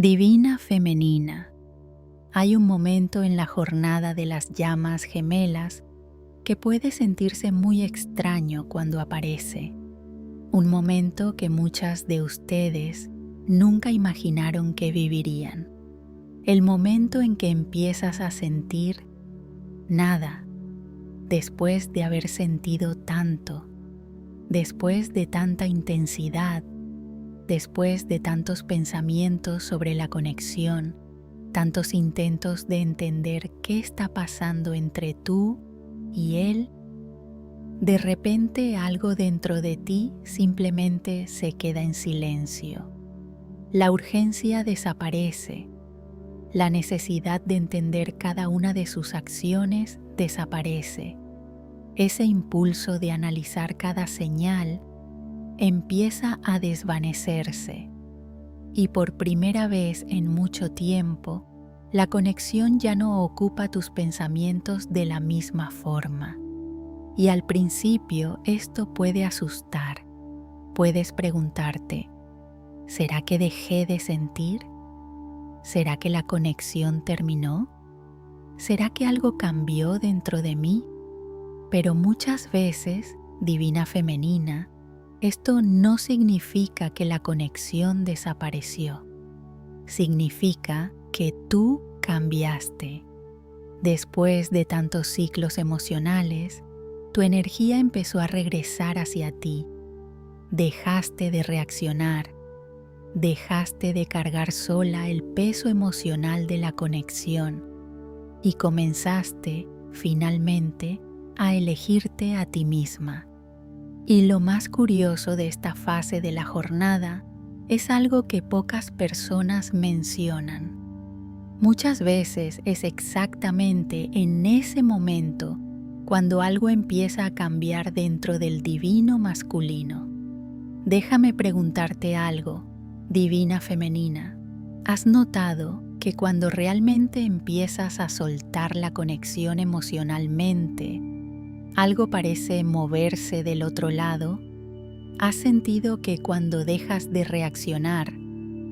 Divina femenina. Hay un momento en la jornada de las llamas gemelas que puede sentirse muy extraño cuando aparece. Un momento que muchas de ustedes nunca imaginaron que vivirían. El momento en que empiezas a sentir nada después de haber sentido tanto, después de tanta intensidad, después de tantos pensamientos sobre la conexión, tantos intentos de entender qué está pasando entre tú y él, de repente algo dentro de ti simplemente se queda en silencio. La urgencia desaparece. La necesidad de entender cada una de sus acciones desaparece. Ese impulso de analizar cada señal empieza a desvanecerse y por primera vez en mucho tiempo, la conexión ya no ocupa tus pensamientos de la misma forma. Y al principio esto puede asustar. Puedes preguntarte, ¿será que dejé de sentir? ¿Será que la conexión terminó? ¿Será que algo cambió dentro de mí? Pero muchas veces, divina femenina, esto no significa que la conexión desapareció. Significa que tú cambiaste. Después de tantos ciclos emocionales, tu energía empezó a regresar hacia ti. Dejaste de reaccionar. Dejaste de cargar sola el peso emocional de la conexión y comenzaste, finalmente, a elegirte a ti misma. Y lo más curioso de esta fase de la jornada es algo que pocas personas mencionan. Muchas veces es exactamente en ese momento cuando algo empieza a cambiar dentro del divino masculino. Déjame preguntarte algo, divina femenina. ¿Has notado que cuando realmente empiezas a soltar la conexión emocionalmente, algo parece moverse del otro lado? ¿Has sentido que cuando dejas de reaccionar,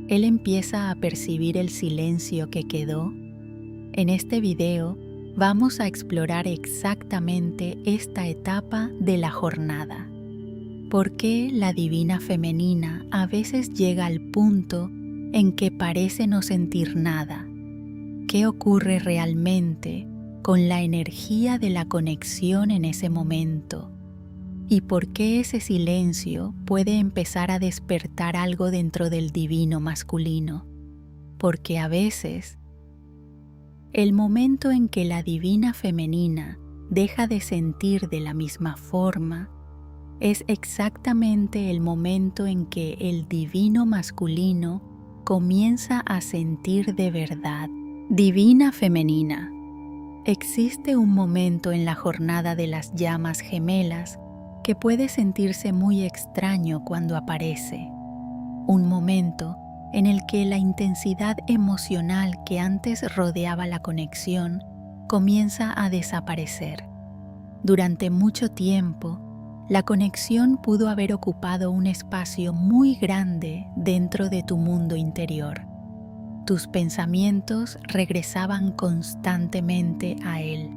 él empieza a percibir el silencio que quedó? En este video vamos a explorar exactamente esta etapa de la jornada. ¿Por qué la divina femenina a veces llega al punto en que parece no sentir nada? ¿Qué ocurre realmente con la energía de la conexión en ese momento? ¿Y por qué ese silencio puede empezar a despertar algo dentro del divino masculino? Porque a veces, el momento en que la divina femenina deja de sentir de la misma forma, es exactamente el momento en que el divino masculino comienza a sentir de verdad. Divina femenina. Existe un momento en la jornada de las llamas gemelas que puede sentirse muy extraño cuando aparece. Un momento en el que la intensidad emocional que antes rodeaba la conexión comienza a desaparecer. Durante mucho tiempo, la conexión pudo haber ocupado un espacio muy grande dentro de tu mundo interior. Tus pensamientos regresaban constantemente a él.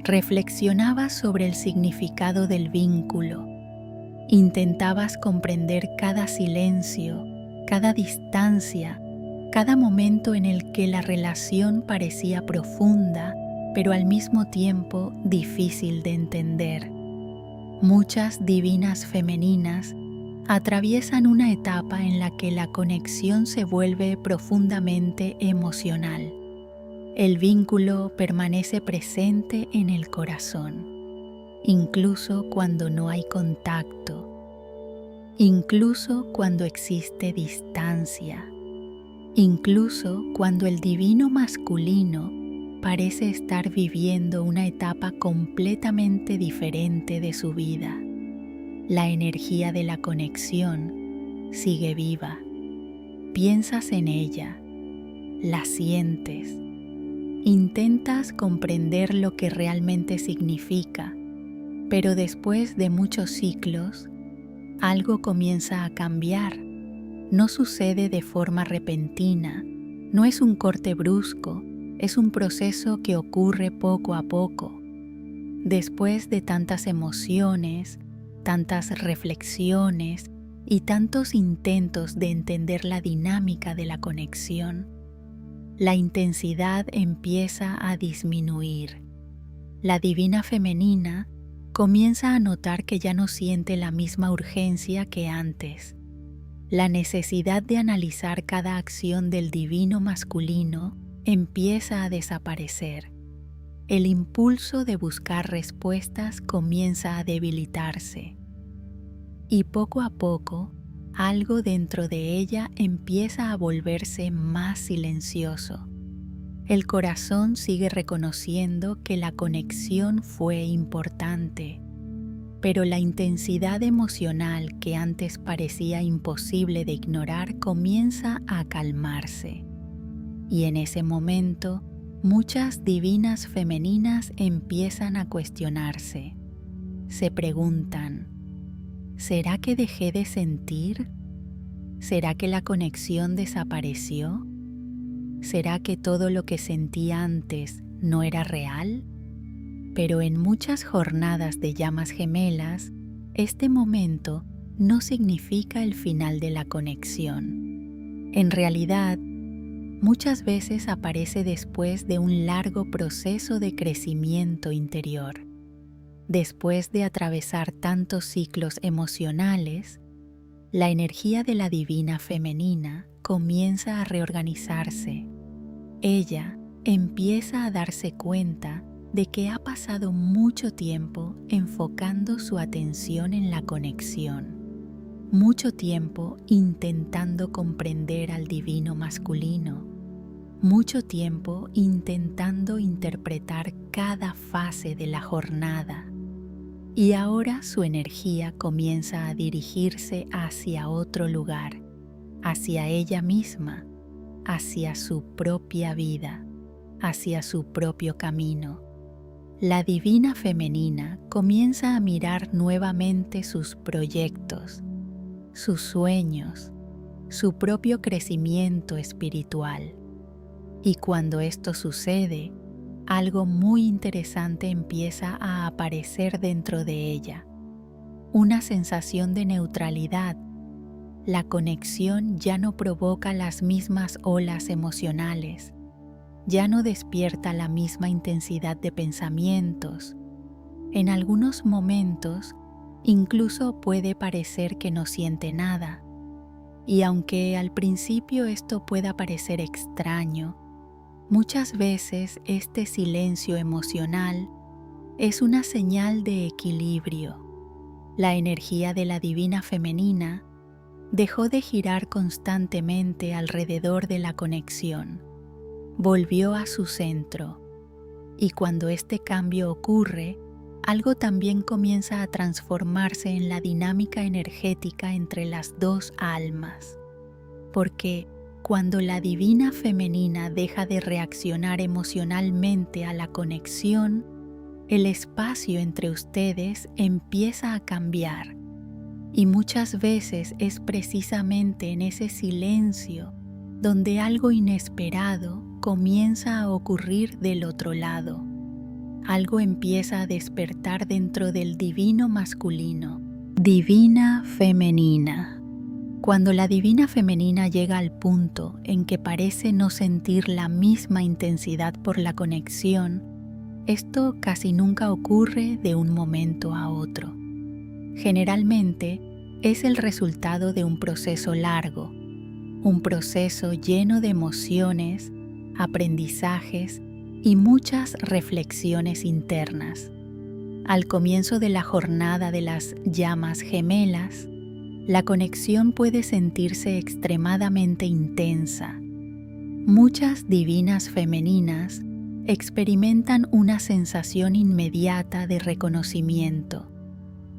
Reflexionabas sobre el significado del vínculo. Intentabas comprender cada silencio, cada distancia, cada momento en el que la relación parecía profunda, pero al mismo tiempo difícil de entender. Muchas divinas femeninas atraviesan una etapa en la que la conexión se vuelve profundamente emocional. El vínculo permanece presente en el corazón, incluso cuando no hay contacto, incluso cuando existe distancia, incluso cuando el divino masculino parece estar viviendo una etapa completamente diferente de su vida. La energía de la conexión sigue viva. Piensas en ella, la sientes, intentas comprender lo que realmente significa, pero después de muchos ciclos, algo comienza a cambiar. no sucede de forma repentina, no es un corte brusco, es un proceso que ocurre poco a poco. Después de tantas emociones, tantas reflexiones y tantos intentos de entender la dinámica de la conexión, la intensidad empieza a disminuir. La divina femenina comienza a notar que ya no siente la misma urgencia que antes. La necesidad de analizar cada acción del divino masculino empieza a desaparecer. El impulso de buscar respuestas comienza a debilitarse. Y poco a poco, algo dentro de ella empieza a volverse más silencioso. El corazón sigue reconociendo que la conexión fue importante, pero la intensidad emocional que antes parecía imposible de ignorar comienza a calmarse. Y en ese momento, muchas divinas femeninas empiezan a cuestionarse. Se preguntan, ¿será que dejé de sentir? ¿Será que la conexión desapareció? ¿Será que todo lo que sentía antes no era real? Pero en muchas jornadas de llamas gemelas, este momento no significa el final de la conexión. En realidad, muchas veces aparece después de un largo proceso de crecimiento interior. Después de atravesar tantos ciclos emocionales, la energía de la divina femenina comienza a reorganizarse. Ella empieza a darse cuenta de que ha pasado mucho tiempo enfocando su atención en la conexión, mucho tiempo intentando comprender al divino masculino, mucho tiempo intentando interpretar cada fase de la jornada. Y ahora su energía comienza a dirigirse hacia otro lugar, hacia ella misma, hacia su propia vida, hacia su propio camino. La divina femenina comienza a mirar nuevamente sus proyectos, sus sueños, su propio crecimiento espiritual. Y cuando esto sucede, algo muy interesante empieza a aparecer dentro de ella. Una sensación de neutralidad. La conexión ya no provoca las mismas olas emocionales, ya no despierta la misma intensidad de pensamientos. En algunos momentos, incluso puede parecer que no siente nada. Y aunque al principio esto pueda parecer extraño, muchas veces este silencio emocional es una señal de equilibrio. La energía de la divina femenina dejó de girar constantemente alrededor de la conexión. Volvió a su centro, y cuando este cambio ocurre, algo también comienza a transformarse en la dinámica energética entre las dos almas. Porque cuando la divina femenina deja de reaccionar emocionalmente a la conexión, el espacio entre ustedes empieza a cambiar. Y muchas veces es precisamente en ese silencio donde algo inesperado comienza a ocurrir del otro lado. Algo empieza a despertar dentro del divino masculino, divina femenina. Cuando la divina femenina llega al punto en que parece no sentir la misma intensidad por la conexión, esto casi nunca ocurre de un momento a otro. Generalmente es el resultado de un proceso largo, un proceso lleno de emociones, aprendizajes y muchas reflexiones internas. Al comienzo de la jornada de las llamas gemelas, la conexión puede sentirse extremadamente intensa. Muchas divinas femeninas experimentan una sensación inmediata de reconocimiento,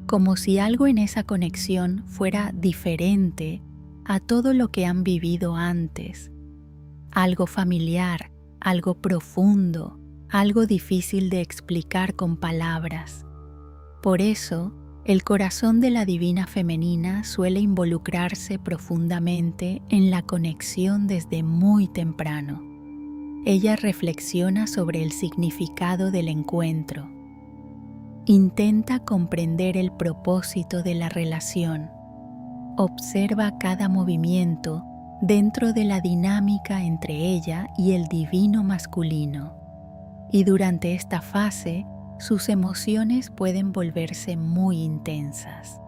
como si algo en esa conexión fuera diferente a todo lo que han vivido antes, algo familiar, algo profundo, algo difícil de explicar con palabras. Por eso, El corazón de la divina femenina suele involucrarse profundamente en la conexión desde muy temprano. Ella reflexiona sobre el significado del encuentro. Intenta comprender el propósito de la relación. Observa cada movimiento dentro de la dinámica entre ella y el divino masculino. Y durante esta fase, sus emociones pueden volverse muy intensas.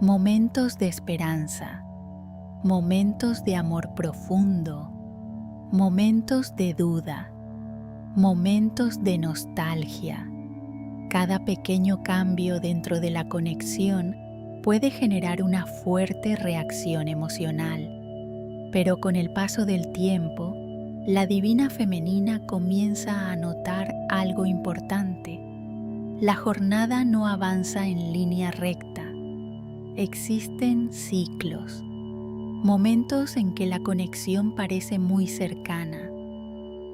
Momentos de esperanza, momentos de amor profundo, momentos de duda, momentos de nostalgia. Cada pequeño cambio dentro de la conexión puede generar una fuerte reacción emocional, pero con el paso del tiempo, la divina femenina comienza a notar algo importante. La jornada no avanza en línea recta. Existen ciclos, momentos en que la conexión parece muy cercana,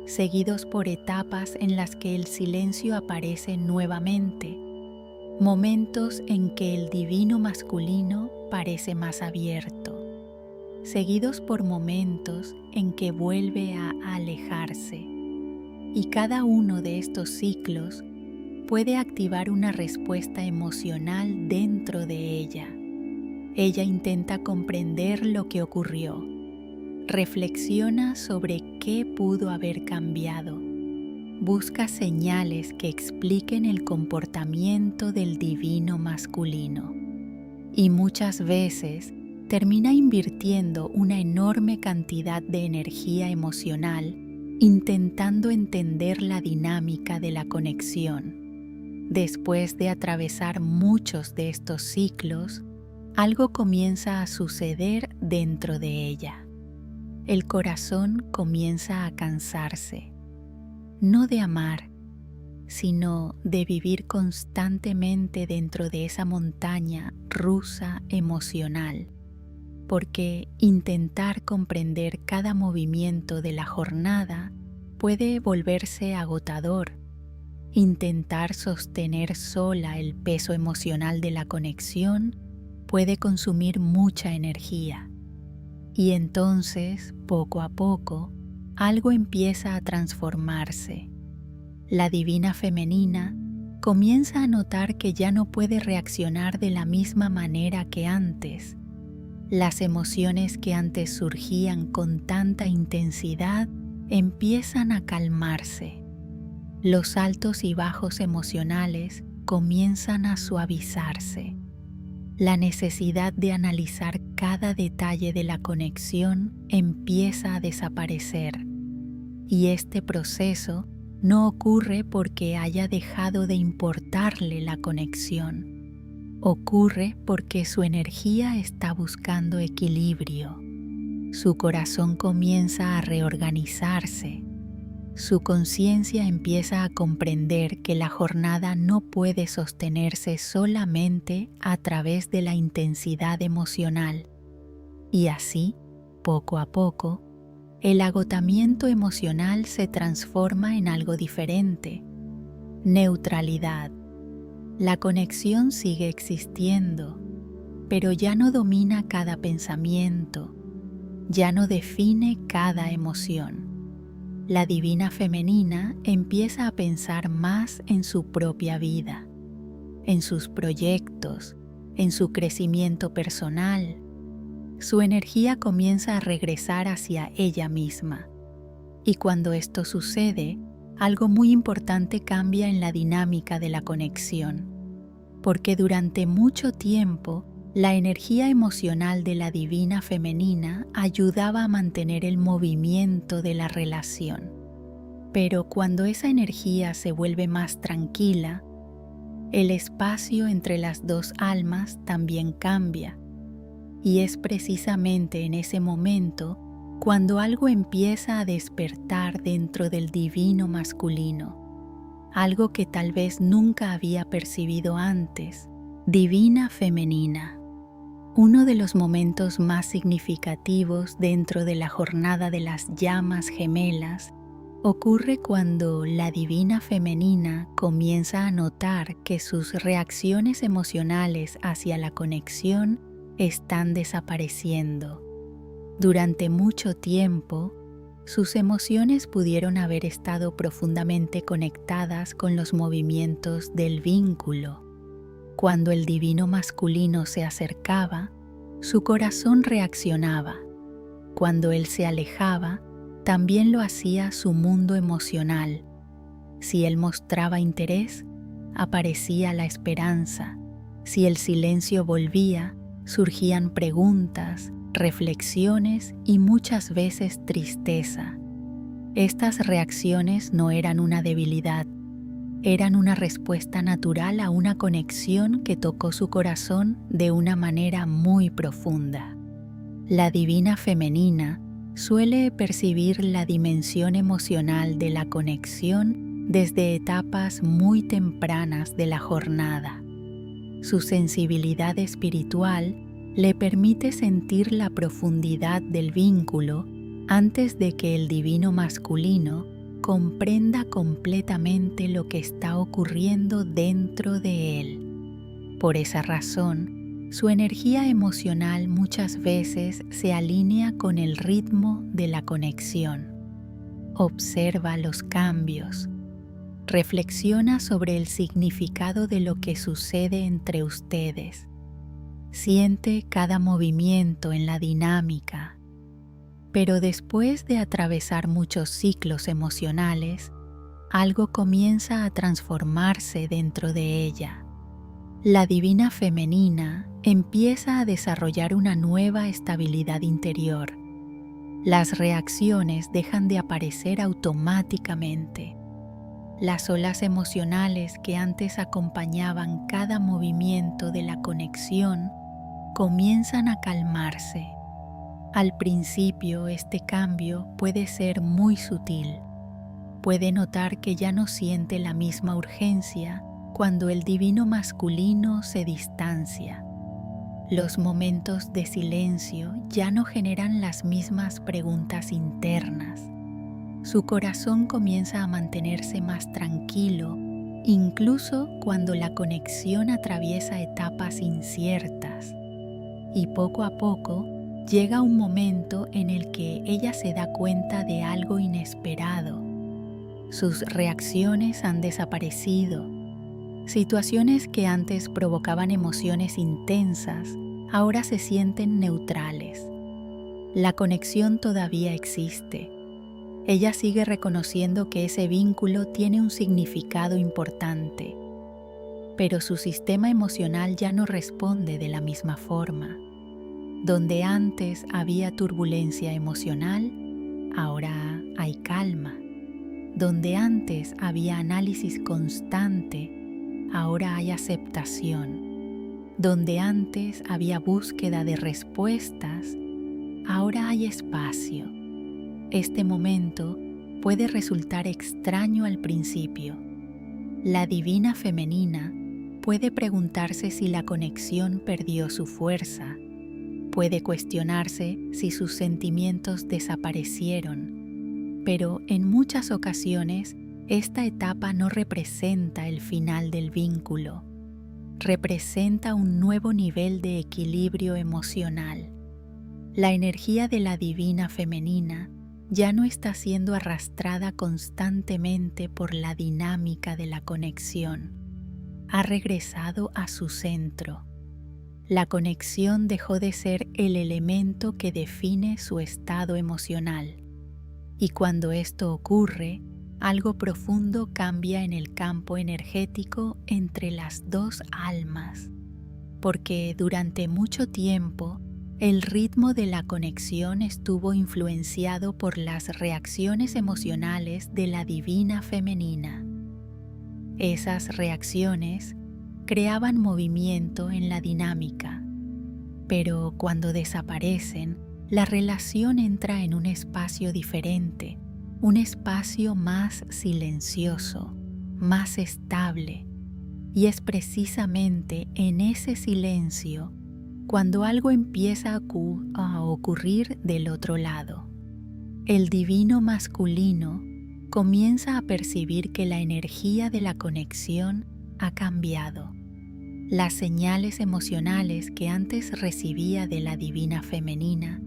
seguidos por etapas en las que el silencio aparece nuevamente, momentos en que el divino masculino parece más abierto, seguidos por momentos en que vuelve a alejarse. Y cada uno de estos ciclos puede activar una respuesta emocional dentro de ella. Ella intenta comprender lo que ocurrió. Reflexiona sobre qué pudo haber cambiado. Busca señales que expliquen el comportamiento del divino masculino. Y muchas veces termina invirtiendo una enorme cantidad de energía emocional intentando entender la dinámica de la conexión. Después de atravesar muchos de estos ciclos, algo comienza a suceder dentro de ella. El corazón comienza a cansarse, no de amar, sino de vivir constantemente dentro de esa montaña rusa emocional, porque intentar comprender cada movimiento de la jornada puede volverse agotador. Intentar sostener sola el peso emocional de la conexión puede consumir mucha energía. Y entonces, poco a poco, algo empieza a transformarse. La divina femenina comienza a notar que ya no puede reaccionar de la misma manera que antes. Las emociones que antes surgían con tanta intensidad empiezan a calmarse. Los altos y bajos emocionales comienzan a suavizarse. La necesidad de analizar cada detalle de la conexión empieza a desaparecer. Y este proceso no ocurre porque haya dejado de importarle la conexión. Ocurre porque su energía está buscando equilibrio. Su corazón comienza a reorganizarse. Su conciencia empieza a comprender que la jornada no puede sostenerse solamente a través de la intensidad emocional. Y así, poco a poco, el agotamiento emocional se transforma en algo diferente. Neutralidad. La conexión sigue existiendo, pero ya no domina cada pensamiento, ya no define cada emoción. La divina femenina empieza a pensar más en su propia vida, en sus proyectos, en su crecimiento personal. Su energía comienza a regresar hacia ella misma. Y cuando esto sucede, algo muy importante cambia en la dinámica de la conexión, porque durante mucho tiempo la energía emocional de la divina femenina ayudaba a mantener el movimiento de la relación. Pero cuando esa energía se vuelve más tranquila, el espacio entre las dos almas también cambia. Y es precisamente en ese momento cuando algo empieza a despertar dentro del divino masculino, algo que tal vez nunca había percibido antes. Divina femenina. Uno de los momentos más significativos dentro de la jornada de las llamas gemelas ocurre cuando la divina femenina comienza a notar que sus reacciones emocionales hacia la conexión están desapareciendo. Durante mucho tiempo, sus emociones pudieron haber estado profundamente conectadas con los movimientos del vínculo. Cuando el divino masculino se acercaba, su corazón reaccionaba. Cuando él se alejaba, también lo hacía su mundo emocional. Si él mostraba interés, aparecía la esperanza. Si el silencio volvía, surgían preguntas, reflexiones y muchas veces tristeza. Estas reacciones no eran una debilidad, eran una respuesta natural a una conexión que tocó su corazón de una manera muy profunda. La divina femenina suele percibir la dimensión emocional de la conexión desde etapas muy tempranas de la jornada. Su sensibilidad espiritual le permite sentir la profundidad del vínculo antes de que el divino masculino comprenda completamente lo que está ocurriendo dentro de él. Por esa razón, su energía emocional muchas veces se alinea con el ritmo de la conexión. Observa los cambios. Reflexiona sobre el significado de lo que sucede entre ustedes. Siente cada movimiento en la dinámica. Pero después de atravesar muchos ciclos emocionales, algo comienza a transformarse dentro de ella. La divina femenina empieza a desarrollar una nueva estabilidad interior. Las reacciones dejan de aparecer automáticamente. Las olas emocionales que antes acompañaban cada movimiento de la conexión comienzan a calmarse. Al principio, este cambio puede ser muy sutil. Puede notar que ya no siente la misma urgencia cuando el divino masculino se distancia. Los momentos de silencio ya no generan las mismas preguntas internas. Su corazón comienza a mantenerse más tranquilo, incluso cuando la conexión atraviesa etapas inciertas. Y poco a poco, llega un momento en el que ella se da cuenta de algo inesperado. Sus reacciones han desaparecido. Situaciones que antes provocaban emociones intensas, ahora se sienten neutrales. La conexión todavía existe. Ella sigue reconociendo que ese vínculo tiene un significado importante, pero su sistema emocional ya no responde de la misma forma. Donde antes había turbulencia emocional, ahora hay calma. Donde antes había análisis constante, ahora hay aceptación. Donde antes había búsqueda de respuestas, ahora hay espacio. Este momento puede resultar extraño al principio. La divina femenina puede preguntarse si la conexión perdió su fuerza. Puede cuestionarse si sus sentimientos desaparecieron, pero en muchas ocasiones esta etapa no representa el final del vínculo, representa un nuevo nivel de equilibrio emocional. La energía de la divina femenina ya no está siendo arrastrada constantemente por la dinámica de la conexión. Ha regresado a su centro. La conexión dejó de ser el elemento que define su estado emocional. Y cuando esto ocurre, algo profundo cambia en el campo energético entre las dos almas, porque durante mucho tiempo el ritmo de la conexión estuvo influenciado por las reacciones emocionales de la divina femenina. Esas reacciones creaban movimiento en la dinámica, pero cuando desaparecen, la relación entra en un espacio diferente, un espacio más silencioso, más estable, y es precisamente en ese silencio cuando algo empieza a ocurrir del otro lado. El divino masculino comienza a percibir que la energía de la conexión ha cambiado. Las señales emocionales que antes recibía de la divina femenina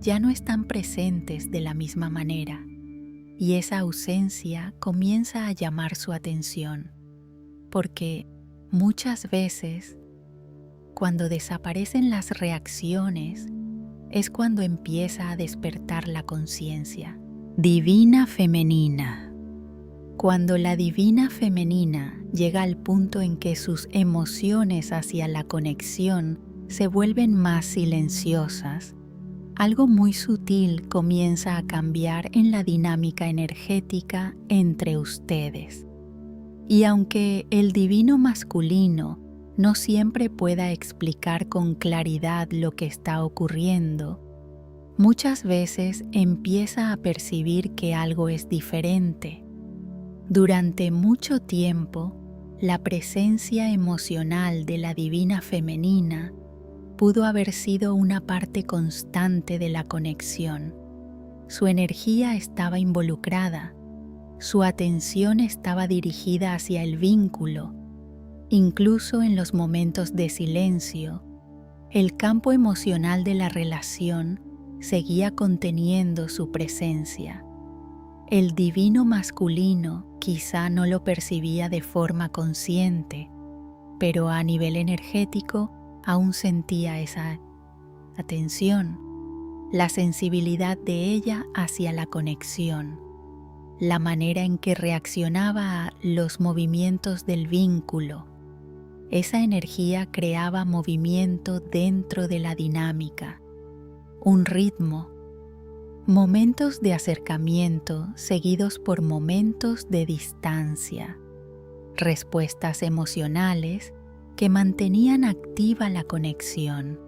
ya no están presentes de la misma manera, y esa ausencia comienza a llamar su atención, porque muchas veces, cuando desaparecen las reacciones, es cuando empieza a despertar la conciencia. Divina femenina. Cuando la divina femenina llega al punto en que sus emociones hacia la conexión se vuelven más silenciosas, algo muy sutil comienza a cambiar en la dinámica energética entre ustedes. Y aunque el divino masculino no siempre pueda explicar con claridad lo que está ocurriendo, muchas veces empieza a percibir que algo es diferente. Durante mucho tiempo, la presencia emocional de la divina femenina pudo haber sido una parte constante de la conexión. Su energía estaba involucrada, su atención estaba dirigida hacia el vínculo. Incluso en los momentos de silencio, el campo emocional de la relación seguía conteniendo su presencia. El divino masculino quizá no lo percibía de forma consciente, pero a nivel energético aún sentía esa atención, la sensibilidad de ella hacia la conexión, la manera en que reaccionaba a los movimientos del vínculo. Esa energía creaba movimiento dentro de la dinámica, un ritmo, momentos de acercamiento seguidos por momentos de distancia, respuestas emocionales que mantenían activa la conexión.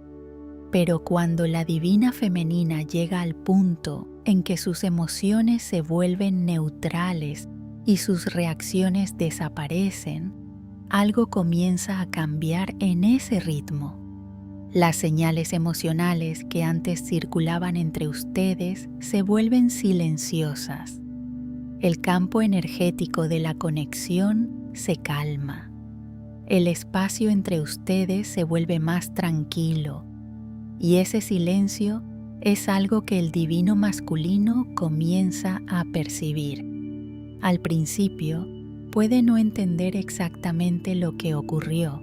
Pero cuando la divina femenina llega al punto en que sus emociones se vuelven neutrales y sus reacciones desaparecen, algo comienza a cambiar en ese ritmo. Las señales emocionales que antes circulaban entre ustedes se vuelven silenciosas. El campo energético de la conexión se calma. El espacio entre ustedes se vuelve más tranquilo, y ese silencio es algo que el divino masculino comienza a percibir. Al principio, puede no entender exactamente lo que ocurrió.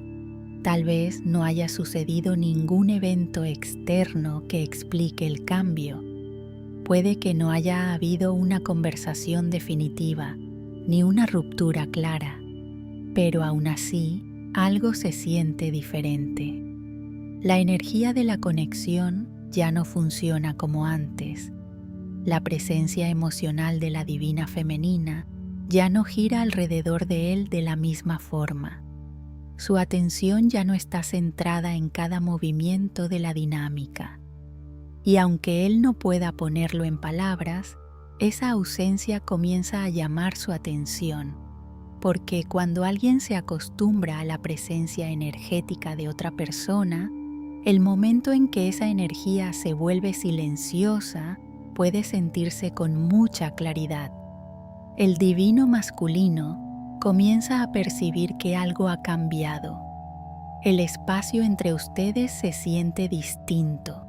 Tal vez no haya sucedido ningún evento externo que explique el cambio. Puede que no haya habido una conversación definitiva, ni una ruptura clara, pero aún así, algo se siente diferente. La energía de la conexión ya no funciona como antes. La presencia emocional de la divina femenina ya no gira alrededor de él de la misma forma. Su atención ya no está centrada en cada movimiento de la dinámica. Y aunque él no pueda ponerlo en palabras, esa ausencia comienza a llamar su atención, porque cuando alguien se acostumbra a la presencia energética de otra persona, el momento en que esa energía se vuelve silenciosa puede sentirse con mucha claridad. El divino masculino comienza a percibir que algo ha cambiado. El espacio entre ustedes se siente distinto,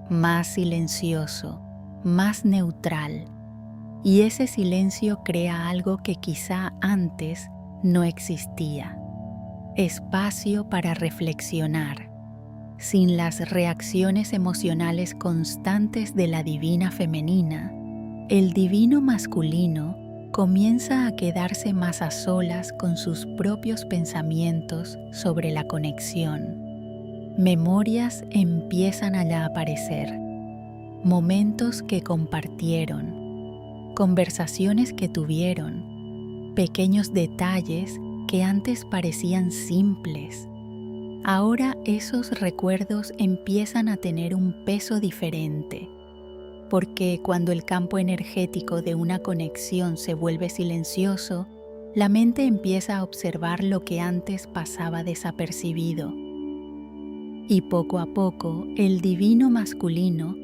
más silencioso, más neutral, y ese silencio crea algo que quizá antes no existía: espacio para reflexionar. Sin las reacciones emocionales constantes de la divina femenina, el divino masculino comienza a quedarse más a solas con sus propios pensamientos sobre la conexión. Memorias empiezan a aparecer, momentos que compartieron, conversaciones que tuvieron, pequeños detalles que antes parecían simples. Ahora esos recuerdos empiezan a tener un peso diferente, porque cuando el campo energético de una conexión se vuelve silencioso, la mente empieza a observar lo que antes pasaba desapercibido. Y poco a poco, el divino masculino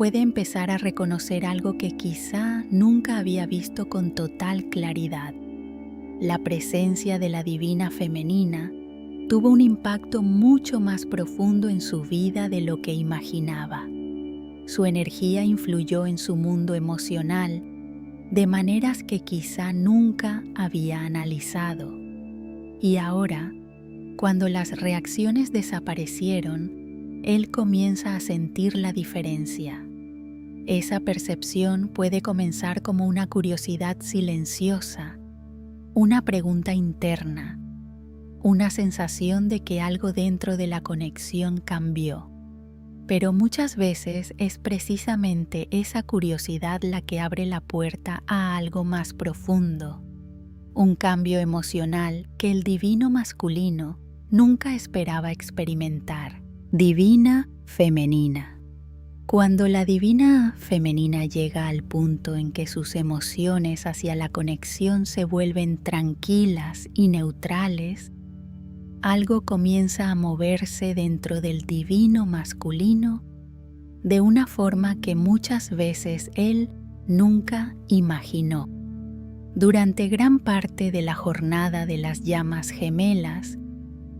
puede empezar a reconocer algo que quizá nunca había visto con total claridad. La presencia de la divina femenina tuvo un impacto mucho más profundo en su vida de lo que imaginaba. Su energía influyó en su mundo emocional de maneras que quizá nunca había analizado. Y ahora, cuando las reacciones desaparecieron, él comienza a sentir la diferencia. Esa percepción puede comenzar como una curiosidad silenciosa, una pregunta interna, una sensación de que algo dentro de la conexión cambió. Pero muchas veces es precisamente esa curiosidad la que abre la puerta a algo más profundo, un cambio emocional que el divino masculino nunca esperaba experimentar. Divina femenina. Cuando la divina femenina llega al punto en que sus emociones hacia la conexión se vuelven tranquilas y neutrales, algo comienza a moverse dentro del divino masculino de una forma que muchas veces él nunca imaginó. Durante gran parte de la jornada de las llamas gemelas,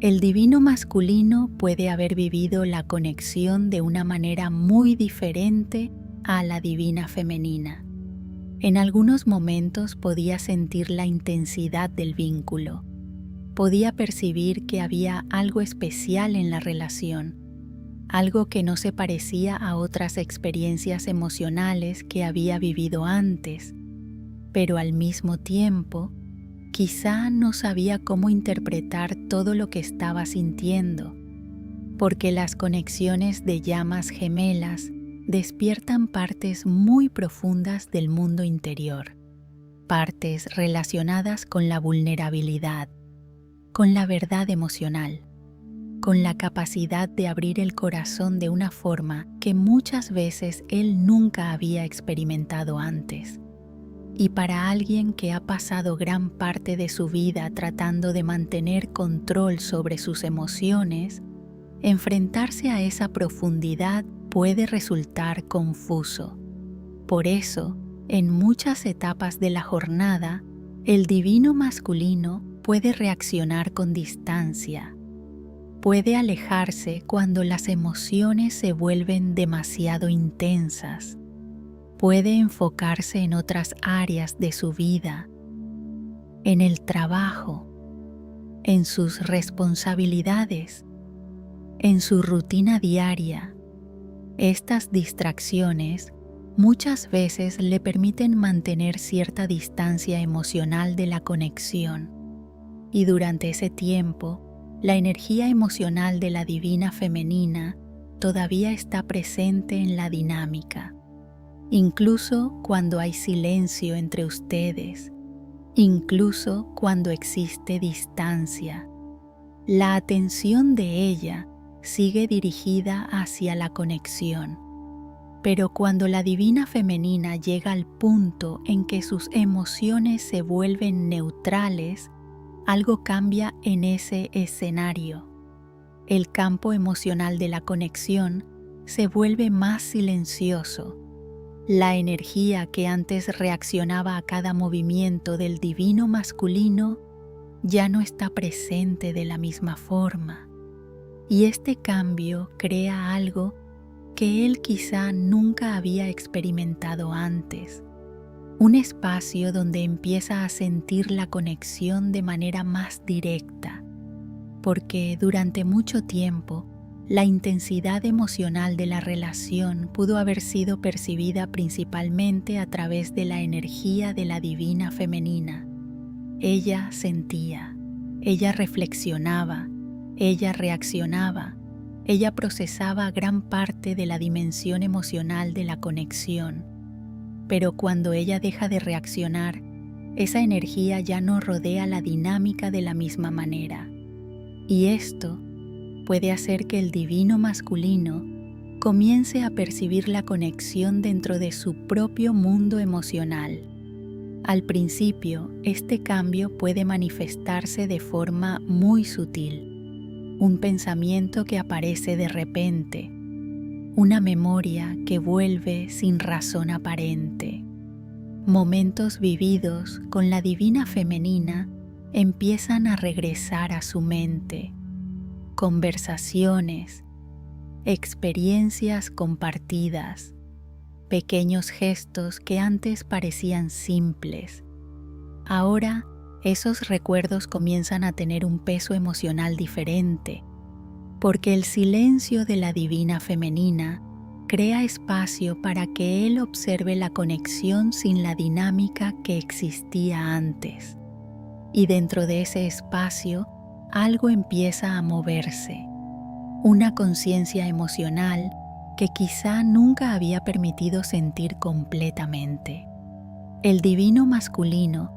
el divino masculino puede haber vivido la conexión de una manera muy diferente a la divina femenina. En algunos momentos podía sentir la intensidad del vínculo. Podía percibir que había algo especial en la relación, algo que no se parecía a otras experiencias emocionales que había vivido antes, pero al mismo tiempo, quizá no sabía cómo interpretar todo lo que estaba sintiendo, porque las conexiones de llamas gemelas despiertan partes muy profundas del mundo interior, partes relacionadas con la vulnerabilidad, con la verdad emocional, con la capacidad de abrir el corazón de una forma que muchas veces él nunca había experimentado antes. Y para alguien que ha pasado gran parte de su vida tratando de mantener control sobre sus emociones, enfrentarse a esa profundidad puede resultar confuso. Por eso, en muchas etapas de la jornada, el divino masculino puede reaccionar con distancia. Puede alejarse cuando las emociones se vuelven demasiado intensas. Puede enfocarse en otras áreas de su vida, en el trabajo, en sus responsabilidades, en su rutina diaria. Estas distracciones muchas veces le permiten mantener cierta distancia emocional de la conexión, y durante ese tiempo, la energía emocional de la divina femenina todavía está presente en la dinámica. Incluso cuando hay silencio entre ustedes, incluso cuando existe distancia, la atención de ella sigue dirigida hacia la conexión. Pero cuando la divina femenina llega al punto en que sus emociones se vuelven neutrales, algo cambia en ese escenario. El campo emocional de la conexión se vuelve más silencioso. La energía que antes reaccionaba a cada movimiento del divino masculino ya no está presente de la misma forma. Y este cambio crea algo que él quizá nunca había experimentado antes. Un espacio donde empieza a sentir la conexión de manera más directa, porque durante mucho tiempo la intensidad emocional de la relación pudo haber sido percibida principalmente a través de la energía de la divina femenina. Ella sentía, ella reflexionaba, ella reaccionaba, ella procesaba gran parte de la dimensión emocional de la conexión. Pero cuando ella deja de reaccionar, esa energía ya no rodea la dinámica de la misma manera. Y esto puede hacer que el divino masculino comience a percibir la conexión dentro de su propio mundo emocional. Al principio, este cambio puede manifestarse de forma muy sutil. Un pensamiento que aparece de repente, una memoria que vuelve sin razón aparente. Momentos vividos con la divina femenina empiezan a regresar a su mente. Conversaciones, experiencias compartidas, pequeños gestos que antes parecían simples. Ahora, esos recuerdos comienzan a tener un peso emocional diferente, porque el silencio de la divina femenina crea espacio para que él observe la conexión sin la dinámica que existía antes. Y dentro de ese espacio, algo empieza a moverse, una conciencia emocional que quizá nunca había permitido sentir completamente. El divino masculino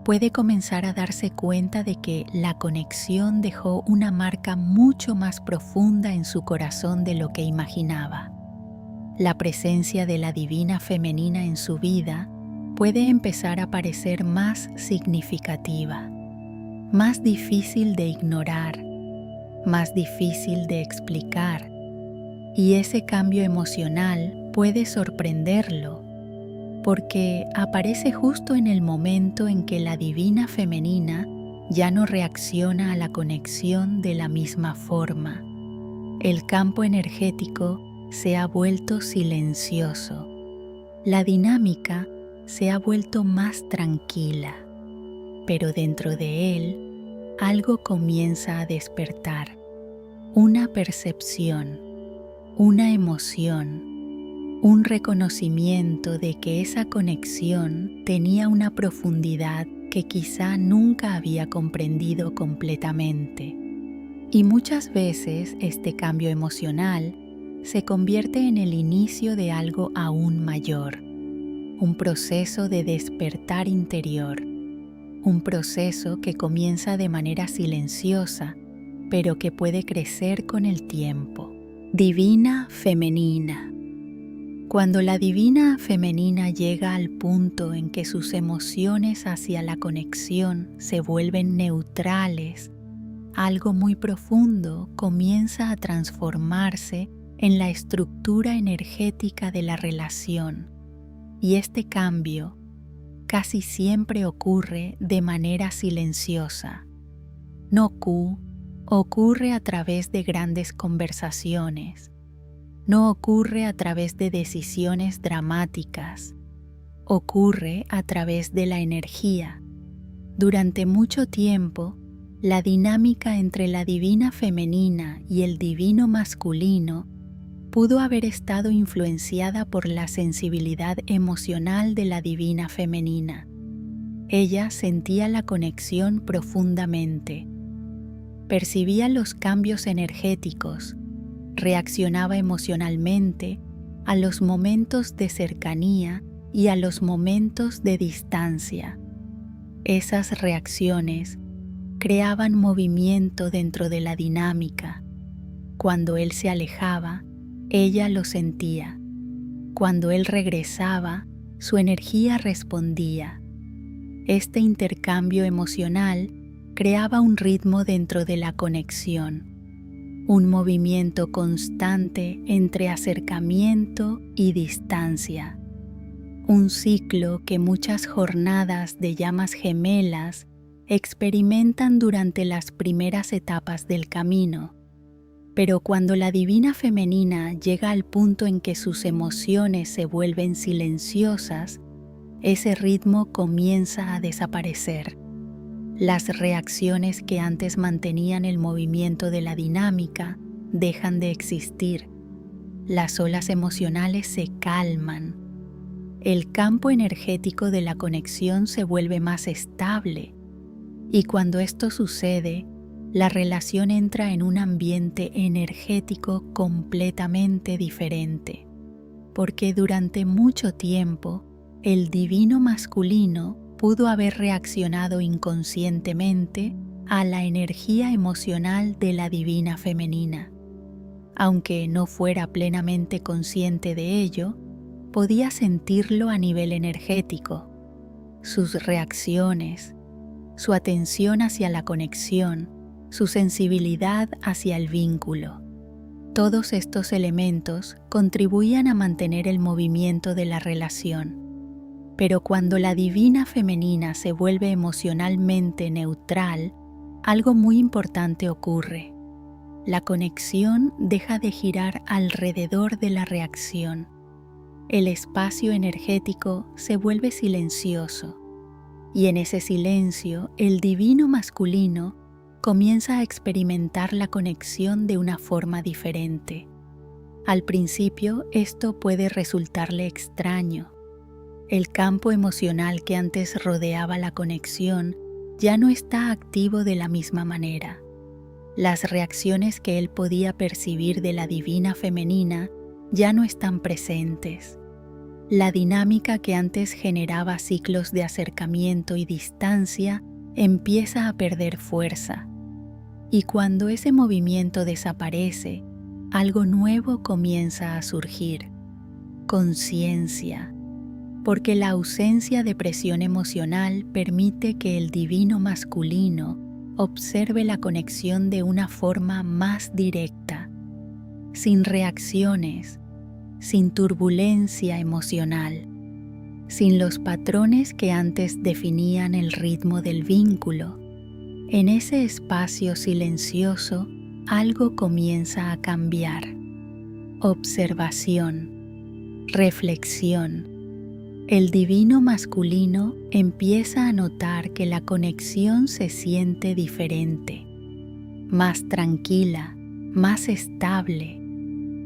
puede comenzar a darse cuenta de que la conexión dejó una marca mucho más profunda en su corazón de lo que imaginaba. La presencia de la divina femenina en su vida puede empezar a parecer más significativa, más difícil de ignorar, más difícil de explicar, y ese cambio emocional puede sorprenderlo, porque aparece justo en el momento en que la divina femenina ya no reacciona a la conexión de la misma forma. El campo energético se ha vuelto silencioso. La dinámica se ha vuelto más tranquila, pero dentro de él algo comienza a despertar. Una percepción, una emoción, un reconocimiento de que esa conexión tenía una profundidad que quizá nunca había comprendido completamente. Y muchas veces este cambio emocional se convierte en el inicio de algo aún mayor, un proceso de despertar interior, un proceso que comienza de manera silenciosa, pero que puede crecer con el tiempo. Divina femenina. Cuando la divina femenina llega al punto en que sus emociones hacia la conexión se vuelven neutrales, algo muy profundo comienza a transformarse en la estructura energética de la relación, y este cambio casi siempre ocurre de manera silenciosa. No ocurre a través de grandes conversaciones, no ocurre a través de decisiones dramáticas, ocurre a través de la energía. Durante mucho tiempo, la dinámica entre la divina femenina y el divino masculino pudo haber estado influenciada por la sensibilidad emocional de la divina femenina. Ella sentía la conexión profundamente, percibía los cambios energéticos, reaccionaba emocionalmente a los momentos de cercanía y a los momentos de distancia. Esas reacciones creaban movimiento dentro de la dinámica. Cuando él se alejaba, ella lo sentía. Cuando él regresaba, su energía respondía. Este intercambio emocional creaba un ritmo dentro de la conexión, un movimiento constante entre acercamiento y distancia, un ciclo que muchas jornadas de llamas gemelas experimentan durante las primeras etapas del camino. Pero cuando la divina femenina llega al punto en que sus emociones se vuelven silenciosas, ese ritmo comienza a desaparecer. Las reacciones que antes mantenían el movimiento de la dinámica dejan de existir. Las olas emocionales se calman. El campo energético de la conexión se vuelve más estable. Y cuando esto sucede, la relación entra en un ambiente energético completamente diferente, porque durante mucho tiempo el divino masculino pudo haber reaccionado inconscientemente a la energía emocional de la divina femenina. Aunque no fuera plenamente consciente de ello, podía sentirlo a nivel energético. Sus reacciones, su atención hacia la conexión, su sensibilidad hacia el vínculo. Todos estos elementos contribuían a mantener el movimiento de la relación, pero cuando la divina femenina se vuelve emocionalmente neutral, algo muy importante ocurre. La conexión deja de girar alrededor de la reacción. El espacio energético se vuelve silencioso, y en ese silencio el divino masculino comienza a experimentar la conexión de una forma diferente. Al principio esto puede resultarle extraño. El campo emocional que antes rodeaba la conexión ya no está activo de la misma manera. Las reacciones que él podía percibir de la divina femenina ya no están presentes. La dinámica que antes generaba ciclos de acercamiento y distancia empieza a perder fuerza. Y cuando ese movimiento desaparece, algo nuevo comienza a surgir: conciencia. Porque la ausencia de presión emocional permite que el divino masculino observe la conexión de una forma más directa, sin reacciones, sin turbulencia emocional, sin los patrones que antes definían el ritmo del vínculo. En ese espacio silencioso, algo comienza a cambiar. Observación, reflexión. El divino masculino empieza a notar que la conexión se siente diferente, más tranquila, más estable,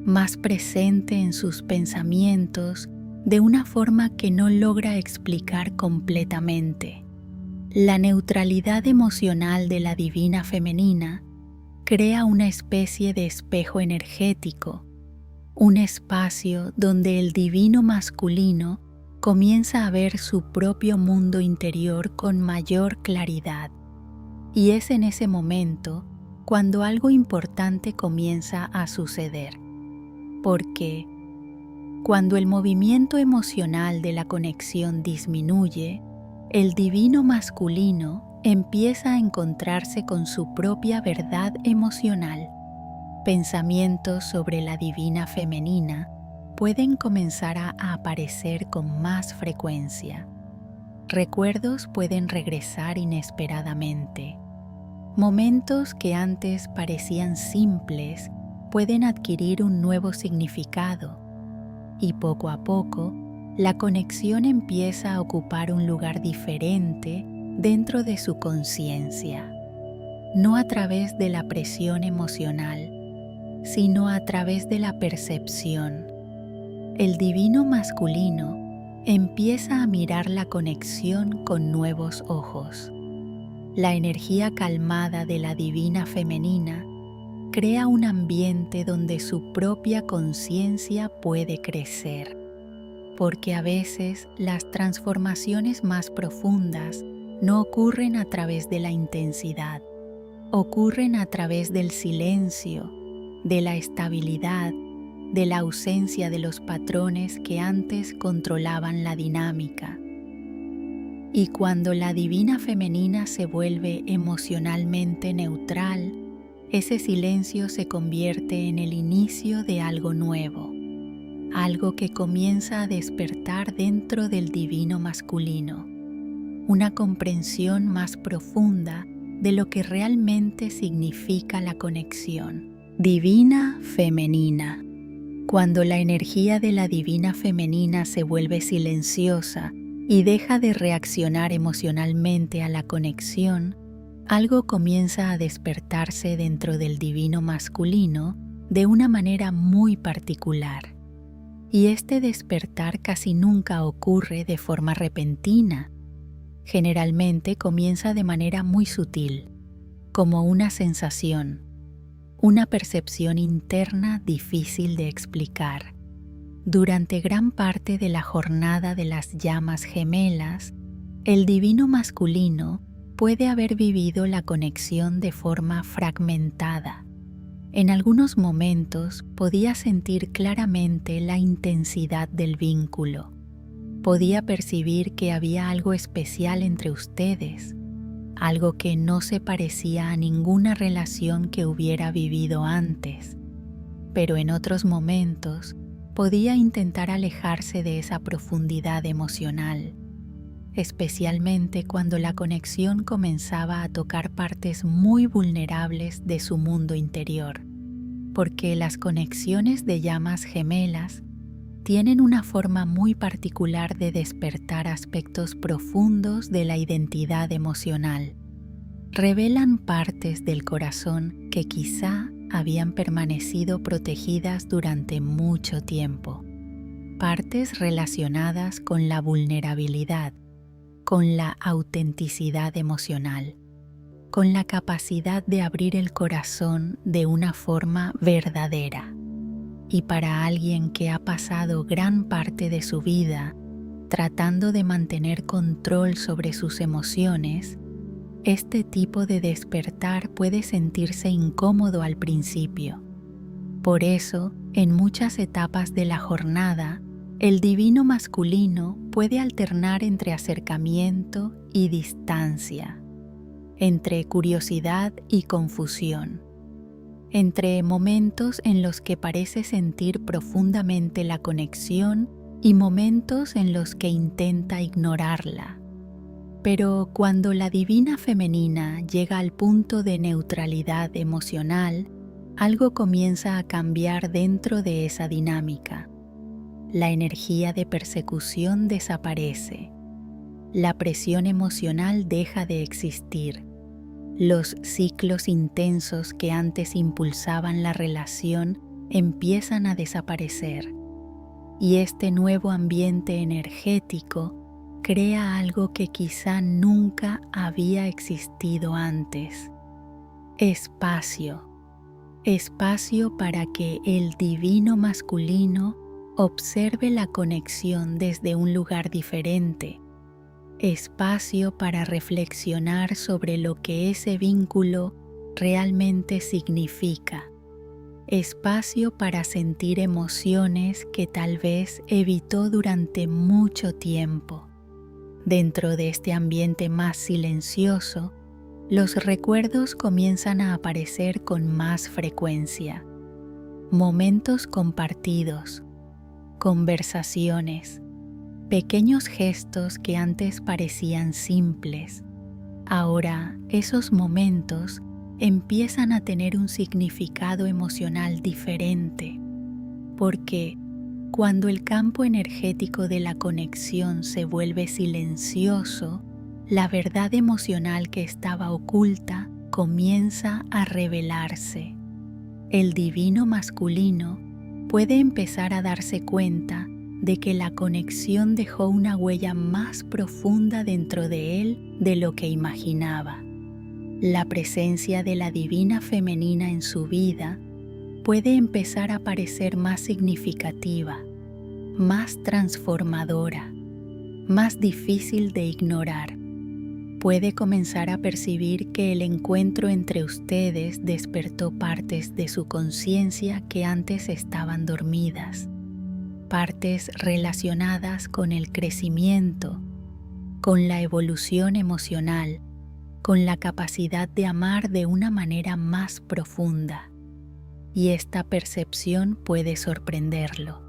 más presente en sus pensamientos de una forma que no logra explicar completamente. La neutralidad emocional de la divina femenina crea una especie de espejo energético, un espacio donde el divino masculino comienza a ver su propio mundo interior con mayor claridad. Y es en ese momento cuando algo importante comienza a suceder. Porque cuando el movimiento emocional de la conexión disminuye, el divino masculino empieza a encontrarse con su propia verdad emocional. Pensamientos sobre la divina femenina pueden comenzar a aparecer con más frecuencia. Recuerdos pueden regresar inesperadamente. Momentos que antes parecían simples pueden adquirir un nuevo significado, y poco a poco la conexión empieza a ocupar un lugar diferente dentro de su conciencia, no a través de la presión emocional, sino a través de la percepción. El divino masculino empieza a mirar la conexión con nuevos ojos. La energía calmada de la divina femenina crea un ambiente donde su propia conciencia puede crecer, porque a veces las transformaciones más profundas no ocurren a través de la intensidad, ocurren a través del silencio, de la estabilidad, de la ausencia de los patrones que antes controlaban la dinámica. Y cuando la divina femenina se vuelve emocionalmente neutral, ese silencio se convierte en el inicio de algo nuevo, algo que comienza a despertar dentro del divino masculino, una comprensión más profunda de lo que realmente significa la conexión divina femenina. Cuando la energía de la divina femenina se vuelve silenciosa y deja de reaccionar emocionalmente a la conexión, algo comienza a despertarse dentro del divino masculino de una manera muy particular. Y este despertar casi nunca ocurre de forma repentina. Generalmente comienza de manera muy sutil, como una sensación, una percepción interna difícil de explicar. Durante gran parte de la jornada de las llamas gemelas, el divino masculino puede haber vivido la conexión de forma fragmentada. En algunos momentos podía sentir claramente la intensidad del vínculo. Podía percibir que había algo especial entre ustedes, algo que no se parecía a ninguna relación que hubiera vivido antes. pero en otros momentos podía intentar alejarse de esa profundidad emocional, especialmente cuando la conexión comenzaba a tocar partes muy vulnerables de su mundo interior, porque las conexiones de llamas gemelas tienen una forma muy particular de despertar aspectos profundos de la identidad emocional. Revelan partes del corazón que quizá habían permanecido protegidas durante mucho tiempo, partes relacionadas con la vulnerabilidad, con la autenticidad emocional, con la capacidad de abrir el corazón de una forma verdadera. Y para alguien que ha pasado gran parte de su vida tratando de mantener control sobre sus emociones, este tipo de despertar puede sentirse incómodo al principio. Por eso, en muchas etapas de la jornada, el divino masculino puede alternar entre acercamiento y distancia, entre curiosidad y confusión, entre momentos en los que parece sentir profundamente la conexión y momentos en los que intenta ignorarla. Pero cuando la divina femenina llega al punto de neutralidad emocional, algo comienza a cambiar dentro de esa dinámica. La energía de persecución desaparece. La presión emocional deja de existir. Los ciclos intensos que antes impulsaban la relación empiezan a desaparecer. Y este nuevo ambiente energético crea algo que quizá nunca había existido antes. Espacio. Espacio para que el divino masculino observe la conexión desde un lugar diferente. Espacio para reflexionar sobre lo que ese vínculo realmente significa. Espacio para sentir emociones que tal vez evitó durante mucho tiempo. Dentro de este ambiente más silencioso, los recuerdos comienzan a aparecer con más frecuencia. Momentos compartidos, conversaciones, pequeños gestos que antes parecían simples. Ahora, esos momentos empiezan a tener un significado emocional diferente, porque cuando el campo energético de la conexión se vuelve silencioso, la verdad emocional que estaba oculta comienza a revelarse. El divino masculino puede empezar a darse cuenta de que la conexión dejó una huella más profunda dentro de él de lo que imaginaba. La presencia de la divina femenina en su vida puede empezar a parecer más significativa, más transformadora, más difícil de ignorar. Puede comenzar a percibir que el encuentro entre ustedes despertó partes de su conciencia que antes estaban dormidas, partes relacionadas con el crecimiento, con la evolución emocional, con la capacidad de amar de una manera más profunda. Y esta percepción puede sorprenderlo,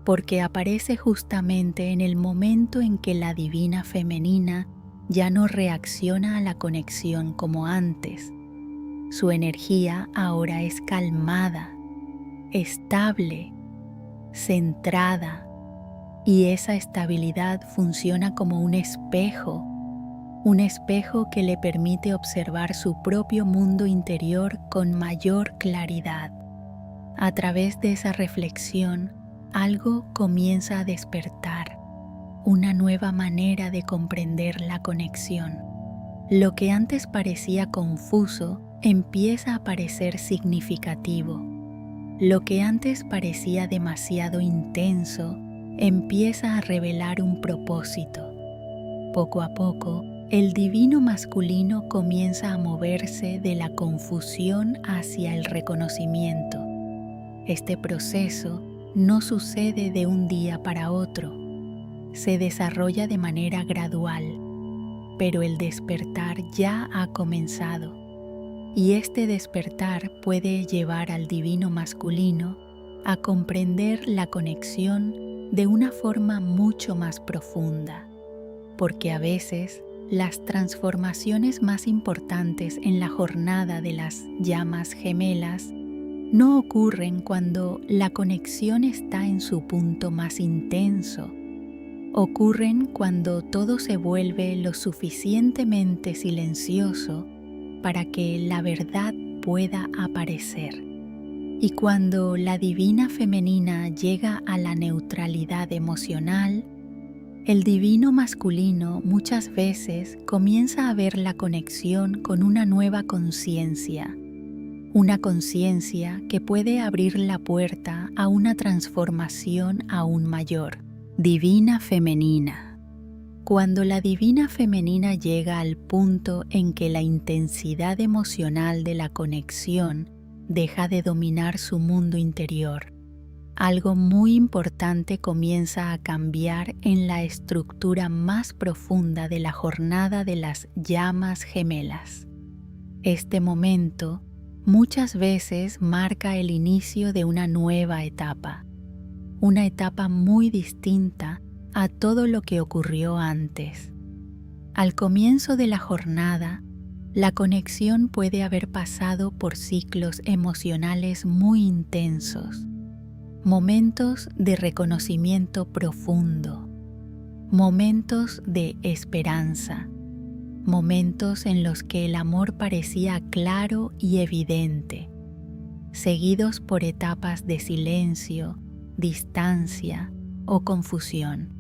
porque aparece justamente en el momento en que la divina femenina ya no reacciona a la conexión como antes. Su energía ahora es calmada, estable, centrada, y esa estabilidad funciona como un espejo que le permite observar su propio mundo interior con mayor claridad. A través de esa reflexión, algo comienza a despertar, una nueva manera de comprender la conexión. Lo que antes parecía confuso empieza a parecer significativo. Lo que antes parecía demasiado intenso empieza a revelar un propósito. Poco a poco, el divino masculino comienza a moverse de la confusión hacia el reconocimiento. Este proceso no sucede de un día para otro, se desarrolla de manera gradual, pero el despertar ya ha comenzado. y este despertar puede llevar al divino masculino a comprender la conexión de una forma mucho más profunda, porque a veces las transformaciones más importantes en la jornada de las llamas gemelas no ocurren cuando la conexión está en su punto más intenso. Ocurren cuando todo se vuelve lo suficientemente silencioso para que la verdad pueda aparecer. Y cuando la divina femenina llega a la neutralidad emocional, el divino masculino muchas veces comienza a ver la conexión con una nueva conciencia, una conciencia que puede abrir la puerta a una transformación aún mayor. Divina femenina. Cuando la divina femenina llega al punto en que la intensidad emocional de la conexión deja de dominar su mundo interior, algo muy importante comienza a cambiar en la estructura más profunda de la jornada de las llamas gemelas. Este momento muchas veces marca el inicio de una nueva etapa, una etapa muy distinta a todo lo que ocurrió antes. Al comienzo de la jornada, la conexión puede haber pasado por ciclos emocionales muy intensos, momentos de reconocimiento profundo, momentos de esperanza, momentos en los que el amor parecía claro y evidente, seguidos por etapas de silencio, distancia o confusión.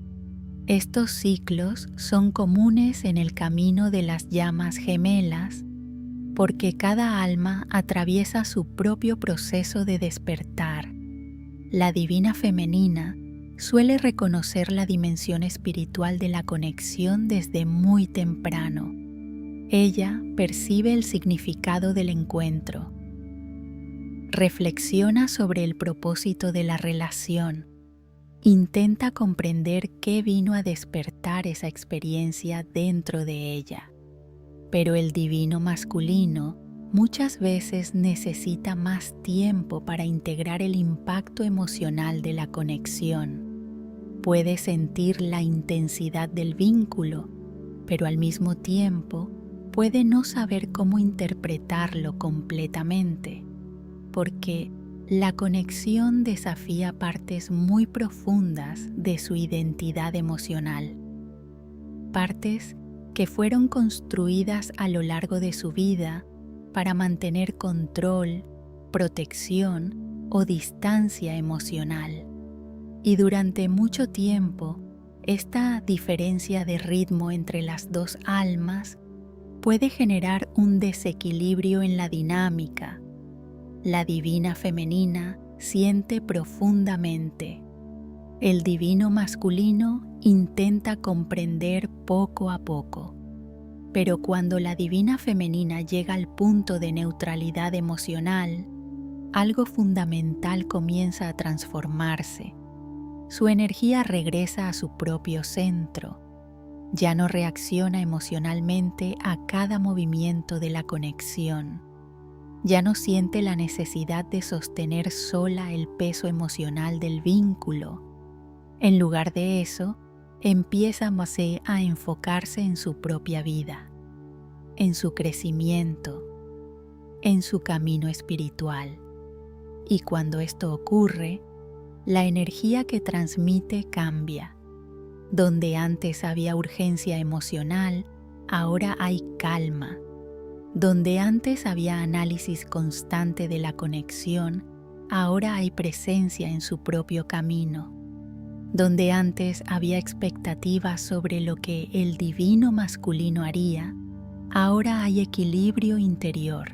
Estos ciclos son comunes en el camino de las llamas gemelas porque cada alma atraviesa su propio proceso de despertar. La divina femenina suele reconocer la dimensión espiritual de la conexión desde muy temprano. Ella percibe el significado del encuentro, reflexiona sobre el propósito de la relación, intenta comprender qué vino a despertar esa experiencia dentro de ella. Pero el divino masculino muchas veces necesita más tiempo para integrar el impacto emocional de la conexión. Puede sentir la intensidad del vínculo, pero al mismo tiempo puede no saber cómo interpretarlo completamente, porque la conexión desafía partes muy profundas de su identidad emocional, partes que fueron construidas a lo largo de su vida para mantener control, protección o distancia emocional. Y durante mucho tiempo, esta diferencia de ritmo entre las dos almas puede generar un desequilibrio en la dinámica. La divina femenina siente profundamente. El divino masculino intenta comprender poco a poco. Pero cuando la divina femenina llega al punto de neutralidad emocional, algo fundamental comienza a transformarse. Su energía regresa a su propio centro. Ya no reacciona emocionalmente a cada movimiento de la conexión. Ya no siente la necesidad de sostener sola el peso emocional del vínculo. En lugar de eso, empieza a enfocarse en su propia vida, en su crecimiento, en su camino espiritual. Y cuando esto ocurre, la energía que transmite cambia. Donde antes había urgencia emocional, ahora hay calma. Donde antes había análisis constante de la conexión, ahora hay presencia en su propio camino. Donde antes había expectativas sobre lo que el divino masculino haría, ahora hay equilibrio interior.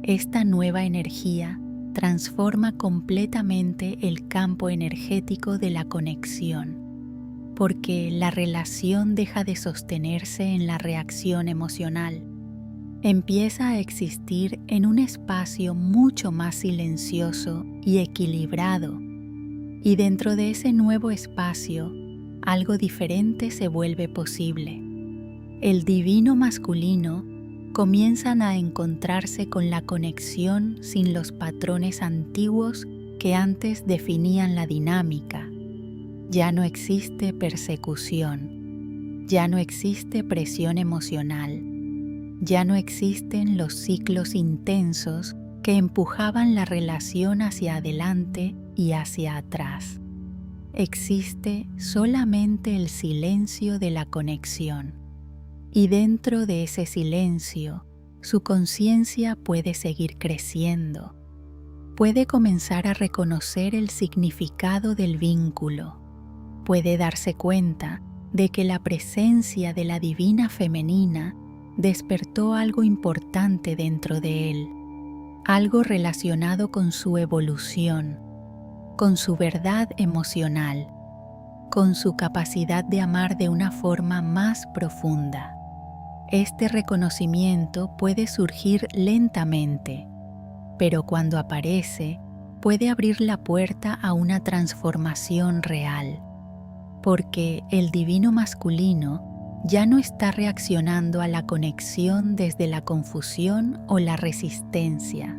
Esta nueva energía transforma completamente el campo energético de la conexión, porque la relación deja de sostenerse en la reacción emocional. Empieza a existir en un espacio mucho más silencioso y equilibrado, y dentro de ese nuevo espacio, algo diferente se vuelve posible. El divino masculino comienzan a encontrarse con la conexión sin los patrones antiguos que antes definían la dinámica. Ya no existe persecución, ya no existe presión emocional, ya no existen los ciclos intensos que empujaban la relación hacia adelante y hacia atrás. Existe solamente el silencio de la conexión. Y dentro de ese silencio, su conciencia puede seguir creciendo. Puede comenzar a reconocer el significado del vínculo. Puede darse cuenta de que la presencia de la divina femenina despertó algo importante dentro de él, algo relacionado con su evolución, con su verdad emocional, con su capacidad de amar de una forma más profunda. Este reconocimiento puede surgir lentamente, pero cuando aparece, puede abrir la puerta a una transformación real, porque el divino masculino ya no está reaccionando a la conexión desde la confusión o la resistencia.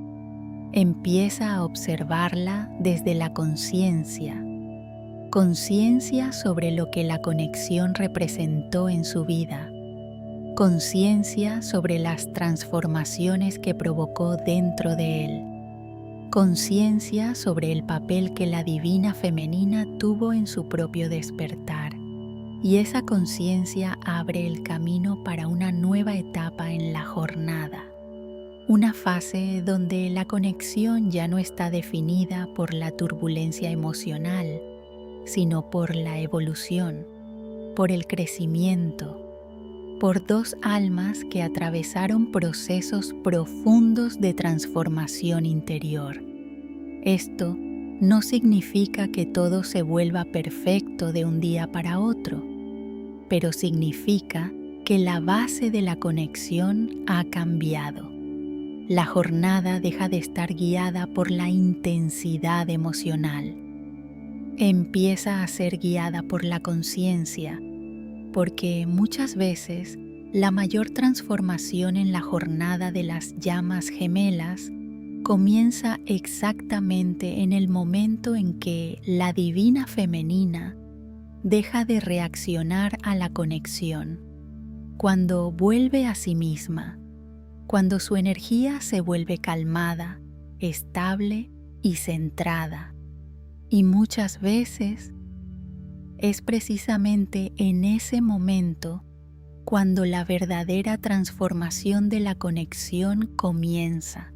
Empieza a observarla desde la conciencia sobre lo que la conexión representó en su vida, conciencia sobre las transformaciones que provocó dentro de él, conciencia sobre el papel que la divina femenina tuvo en su propio despertar. Y esa conciencia abre el camino para una nueva etapa en la jornada, una fase donde la conexión ya no está definida por la turbulencia emocional, sino por la evolución, por el crecimiento, por dos almas que atravesaron procesos profundos de transformación interior. Esto no significa que todo se vuelva perfecto de un día para otro, pero significa que la base de la conexión ha cambiado. La jornada deja de estar guiada por la intensidad emocional. Empieza a ser guiada por la conciencia, porque muchas veces la mayor transformación en la jornada de las llamas gemelas comienza exactamente en el momento en que la divina femenina deja de reaccionar a la conexión, cuando vuelve a sí misma, cuando su energía se vuelve calmada, estable y centrada. Y muchas veces es precisamente en ese momento cuando la verdadera transformación de la conexión comienza.